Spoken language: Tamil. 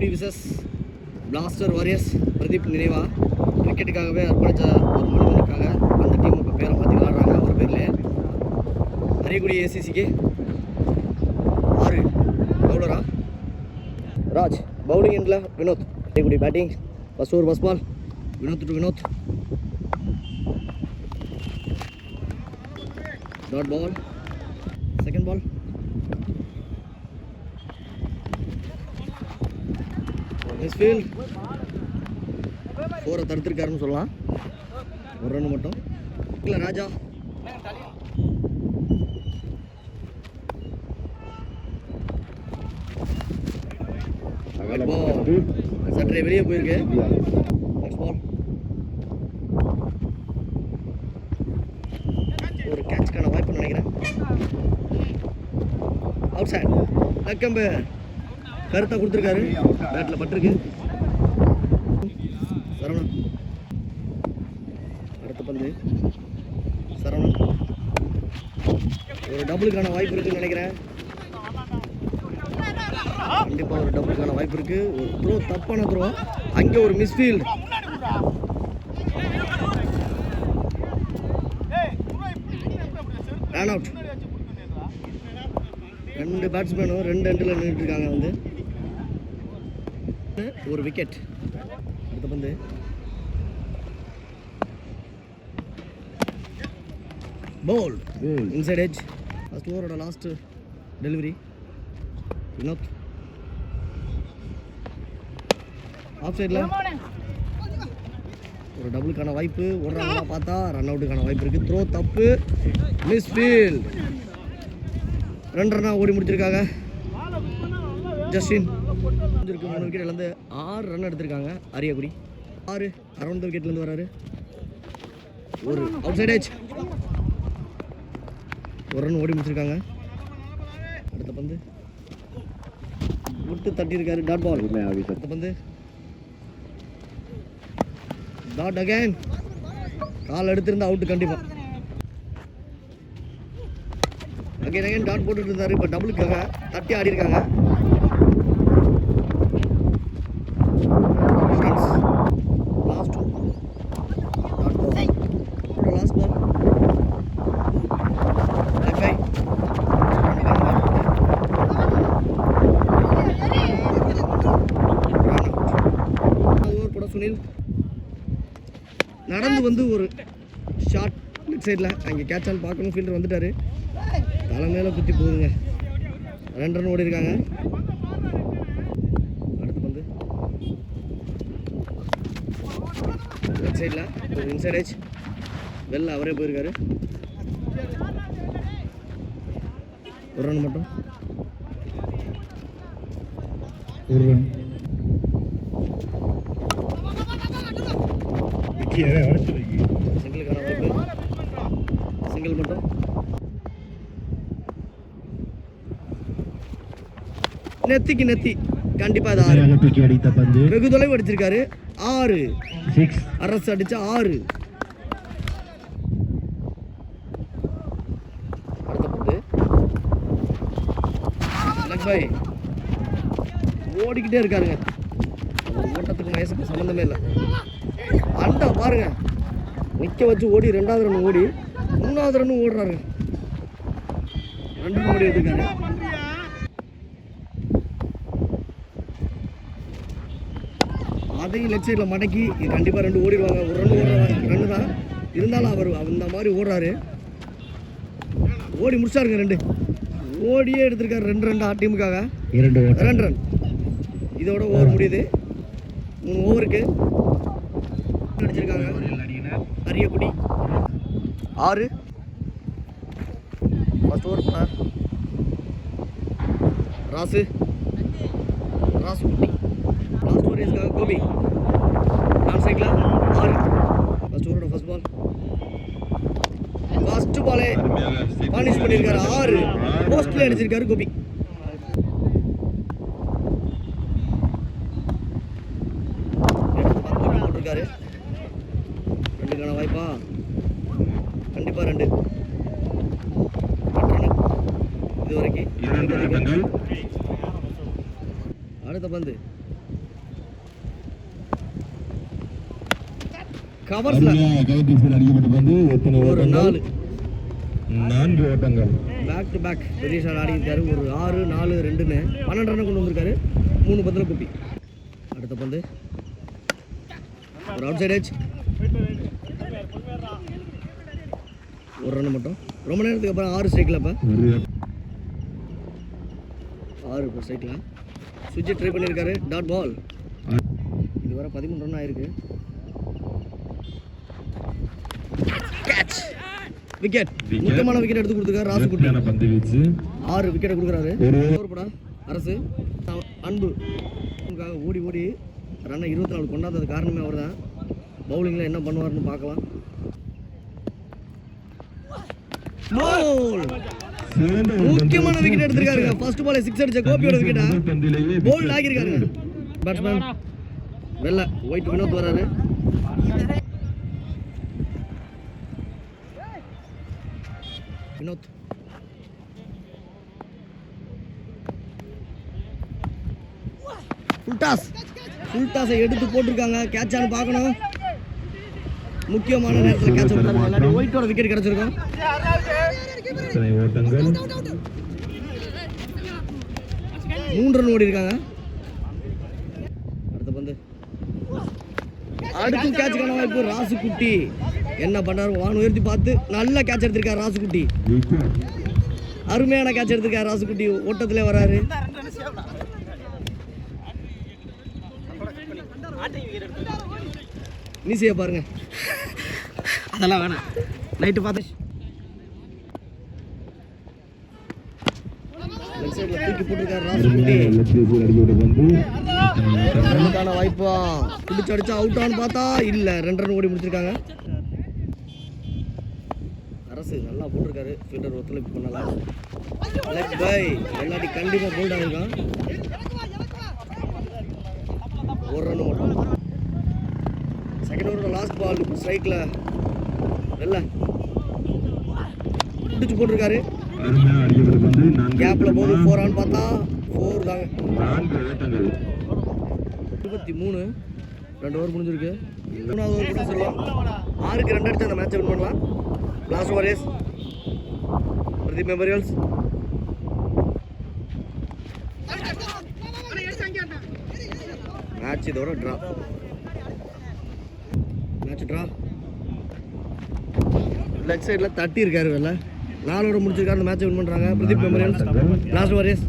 விசஸ் பிளாஸ்டர் வாரியர்ஸ் பிரதீப் நினைவா கிரிக்கெட்டுக்காகவே அர்ப்பணித்த ஒரு மனிதனுக்காக அந்த டீம் இப்போ பேரை மாற்றி விளாட்றாங்க. அவர் பேரில் அரியக்குடி ஏசிசிக்கு 6 பவுலரா ராஜ், பவுலிங் எண்டில் Vinoth, Ariyakudi batting first over first ball Vinoth dot ball second ball misfield 4 தடுத்திருக்காருன்னு சொல்லலாம். ஒரு ரன் மட்டும் இல்லை. ராஜா சற்றே வெளியே போயிருக்கு. நெக்ஸ்ட் பால் ஒரு கேட்சுக்கான வாய்ப்பு நினைக்கிறேன். அவுட் சைட் லக்கம்பு கருத்தை கொடுத்துருக்காரு. பேட்டில் பட்டிருக்கு. சரவணன் அடுத்த பந்து சரவணன் ஒரு டபுளுக்கான வாய்ப்பு இருக்குன்னு நினைக்கிறேன். கண்டிப்பாக ஒரு டபுளுக்கான வாய்ப்பு இருக்கு. ஒரு த்ரோ தப்பான த்ரோ, அங்கே ஒரு மிஸ்ஃபீல்ட். Run out. 2 பேட்ஸ்மேனும் 2 எண்டில் நின்றுட்டு இருக்காங்க. ஒரு விக்கெட். அடுத்த பந்து பவுல் இன்சைட் எட்ஜ். ஃபர்ஸ்ட் ஓவரோட லாஸ்ட் டெலிவரி வினோத் ஆஃப் சைடில் ஒரு டபுளுக்கான வாய்ப்பு. ஓடுறாங்களா பார்த்தா ரன் அவுட்டுக்கான வாய்ப்பு இருக்குது. த்ரோ தப்பு, மிஸ்ஃபீல்ட். 2 ரன்னாக ஓடி முடிச்சிருக்காங்க. ஜஸ்டின் 3 விக்கெட் இழந்து 6 ரன் எடுத்திருக்காங்க. அரியக்குடி 6 அரௌண்ட் விக்கெட்லேருந்து வராரு. ஒரு அவுட் சைட் எட்ஜ், ஒரு ரன் ஓடி முடிச்சிருக்காங்க. அடுத்த பந்து விட்டு தட்டியிருக்காரு. Dot ball. அடுத்த பந்து டாட் அகைன். கால் எடுத்திருந்தா அவுட்டு கண்டிப்பாக. அகைன் டாட் போட்டுட்டு இருந்தாரு. இப்போ டபுளுக்காக தட்டி ஆடி இருக்காங்க. சுனில் நடந்து வந்து ஒரு ஷார்ட் லெக் சைடில் அங்கே கேட்சால் பார்க்கணும். ஃபீல்டர் வந்துட்டார். தலை மேலே குத்தி போகுதுங்க. 2 ரன் ஓடி இருக்காங்க. அடுத்து வந்து லெக் சைடில் ஒரு இன்சைட் எட்ஜ். வெளில அவரே போயிருக்காரு. ஒரு ரன் மட்டும். ஒரு ரன். சிங்கிளுக்கான வாய்ப்பு. சிங்கிள் மட்டும். நெத்திக்கு நெத்தி கண்டிப்பா. அது 6 வெகு தொலைவு அடிச்சிருக்காரு. 6 அரசு அடிச்சா 6. லக்பாய் ஓடிக்கிட்டே இருக்காருங்க. ஓட்டத்துக்கு வயசுக்கு சம்மந்தமே இல்லை. அண்டா பாருங்க, நிற்க வச்சு ஓடி 2வது ரன் ஓடி 3வது ரன் ஓடுறாரு. 2 ரன் ஓடி எடுத்துக்காரு. அதையும் லெக் சைடில் மடக்கி கண்டிப்பாக 2 ஓடிடுவாங்க. ஒரு ரன் ஓடுற ரன்னு தான் இருந்தாலும் அவர் அந்த மாதிரி ஓடுறாரு. ஓடி முடிச்சாருங்க. 2 ஓடியே எடுத்திருக்காரு. 2 ரன் டீமுக்காக 2 ரன். இதோட ஓவர் முடியுது. 3 ஓவருக்கு அடிச்சிருக்காங்க. அரியக்குடி 6 ஃபர்ஸ்ட் ஓவர் பண்ணார். ராசு குட்டி லாஸ்ட் ஓவர்ஸ்க்காக கோபி நான் சைக்கில் 6 ஃபர்ஸ்ட் ஓவரோட ஃபர்ஸ்ட் பால். ஃபர்ஸ்ட் பாலே பானிஷ் பண்ணியிருக்காரு. 6 போஸ்ட்ல அடிச்சிருக்காரு கோபி. போட்டிருக்காரு. 2க்கான வாய்ப்பா கண்டிப்பாக 2. இது வரைக்கும் அடுத்த பந்து கவர்ஸ்ல அடிக்கப்பட்டு வந்து எத்தனை ஒரு ஓட்டங்கள்? 4 4 ஓட்டங்கள். பேக் டு பேக் பெரிய ஷாட் ஆடி இருக்காரு. ஒரு 6 4 2ன்னு 12 ரன் கொண்டு வந்திருக்காரு. 3 பந்துல குப்பி. அடுத்த பந்து ஒரு அவுட் சைட் எட்ஜ். ஒரு ரன் மட்டும். ரொம்ப நேரத்துக்கு அப்புறம் 6 ஸ்ட்ரைக்ல. அப்ப 6 ஸ்ட்ரைக்ல சுவிட்ச் ட்ரை பண்ணியிருக்காரு. Dot ball. இதுவரை 13 ரன் ஆயிருக்கு. கேட்ச். விக்கெட். முக்கியமான விக்கெட் எடுத்து கொடுத்துருக்காரு ராசுகுட்டி. பந்து வீச்சு 6 விக்கெட்டை கொடுக்குறாரு. படா அரசு அன்பு ஓடி ஓடி ரன்னை 24 கொண்டாந்தது காரணமே அவர் தான். பவுலிங்கில் என்ன பண்ணுவார்னு பார்க்கலாம். முக்கியமான விக்கெட் எடுத்திருக்காருங்க. ஃபர்ஸ்ட் பால் 6 அடிச்ச கோபியோட விக்கெட்டா போல்ட் ஆகியிருக்காருங்க. பேட்ஸ்மேன் வெள்ள ஒயிட் வினோத் வராரு. வினோத் ஃபுல் டாஸை எடுத்து போட்டிருக்காங்க. கேட்சானு பார்க்கணும். முக்கியமான நேரத்தில் கேட்ச் விட்டாங்க. இல்லாட்டி ஒயிட்டோட விக்கெட் கிடைச்சிருக்கும். எத்தனை ஓட்டங்கள்? 3 ரன் ஓடி இருக்காங்க. அடுத்த பந்து அடுத்து கேட்சுக்கான வாய்ப்பு. ராசுகுட்டி என்ன பண்ணாரு? வான் உயர்த்தி பார்த்து நல்ல கேட்ச் எடுத்திருக்காரு ராசுகுட்டி. அருமையான கேட்ச் எடுத்திருக்காரு ராசுகுட்டி. ஓட்டத்திலே வராரு. மீசியை பாருங்க. அதெல்லாம் வேணாம். நைட்டு பார்த்து தூக்கி போட்டிருக்காரு ராசுகுட்டி. வாய்ப்பா பிடிச்சு அடிச்சா அவுட் ஆன்னு பார்த்தா இல்ல. 2 ரன் ஓடி முடிச்சிருக்காங்க. அரசு நல்லா போட்டிருக்காரு. ஃபீல்டர் ஒத்துழைப்பு பண்ணலாம். லெக் பை எல்லாட்டி கண்டிப்பா போல்ட் ஆகிருக்கான். 1 ரன் மட்டும். செகண்ட் ஓவரோட லாஸ்ட் பால் ஸ்ட்ரைக்ல வெள்ள பிடிச்சு போட்டிருக்காரு. கேப்ல போது 4 ஆன் பார்த்தா 4 தாங்க. 23 2 ஓவர் முடிஞ்சிருக்கு. 3வது ஓவர் கூட சொல்லலாம். 6க்கு 2 அடிச்சு அந்த மேட்சை வின் பண்ணலாம். Last over is Pradeep memorials. Match இதோட ட்ரா. Match draw. லெக் சைடில் தட்டி இருக்காரு. வெளில 4 ஓவர் முடிச்சிருக்காரு. அந்த மேட்சை வின் பண்ணுறாங்க Pradeep memorials. Last over is